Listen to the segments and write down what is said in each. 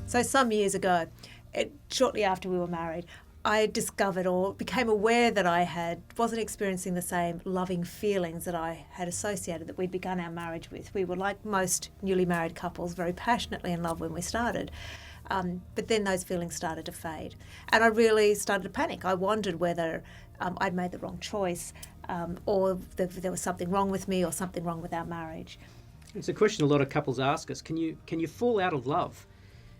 So some years ago, shortly after we were married, I discovered or became aware that I wasn't experiencing the same loving feelings that I had associated that we'd begun our marriage with. We were like most newly married couples, very passionately in love when we started. But then those feelings started to fade. And I really started to panic. I wondered whether I'd made the wrong choice or there was something wrong with me or something wrong with our marriage. It's a question a lot of couples ask us. Can you fall out of love?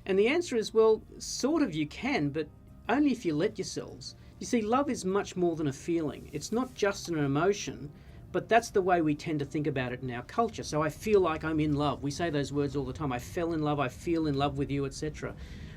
And the answer is, well, sort of you can, but only if you let yourselves. You see, love is much more than a feeling. It's not just an emotion, but that's the way we tend to think about it in our culture. So I feel like I'm in love. We say those words all the time. I fell in love, I feel in love with you, etc.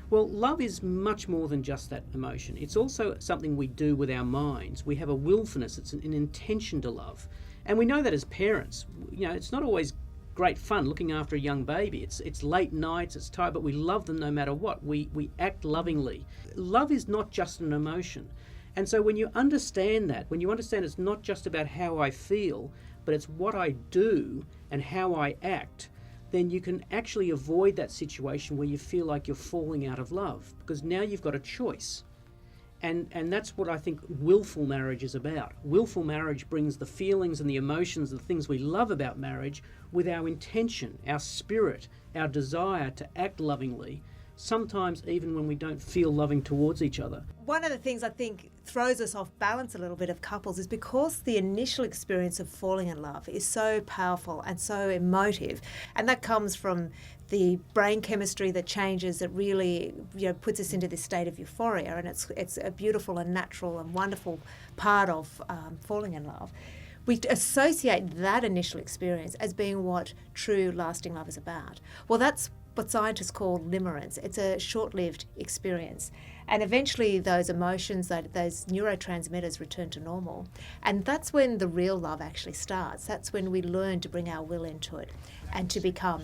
Well, love is much more than just that emotion. It's also something we do with our minds. We have a willfulness. It's an intention to love. And we know that as parents. You know, it's not always great fun looking after a young baby. It's late nights, it's tired, but we love them no matter what. We act lovingly. Love is not just an emotion. And so when you understand that, when you understand it's not just about how I feel, but it's what I do and how I act, then you can actually avoid that situation where you feel like you're falling out of love, because now you've got a choice. And that's what I think willful marriage is about. Willful marriage brings the feelings and the emotions, the things we love about marriage, with our intention, our spirit, our desire to act lovingly, sometimes even when we don't feel loving towards each other. One of the things I think throws us off balance a little bit of couples is because the initial experience of falling in love is so powerful and so emotive, and that comes from the brain chemistry that changes, that really puts us into this state of euphoria, and it's a beautiful and natural and wonderful part of falling in love. We associate that initial experience as being what true lasting love is about. Well, that's what scientists call limerence. It's a short-lived experience. And eventually those emotions, those neurotransmitters return to normal. And that's when the real love actually starts. That's when we learn to bring our will into it and to become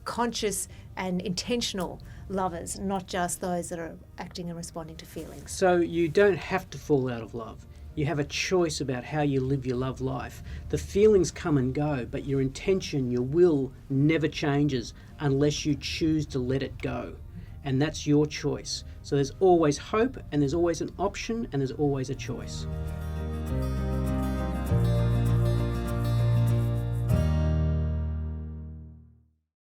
conscious and intentional lovers, not just those that are acting and responding to feelings. So you don't have to fall out of love. You have a choice about how you live your love life. The feelings come and go, but your intention, your will never changes unless you choose to let it go. And that's your choice. So there's always hope, and there's always an option, and there's always a choice.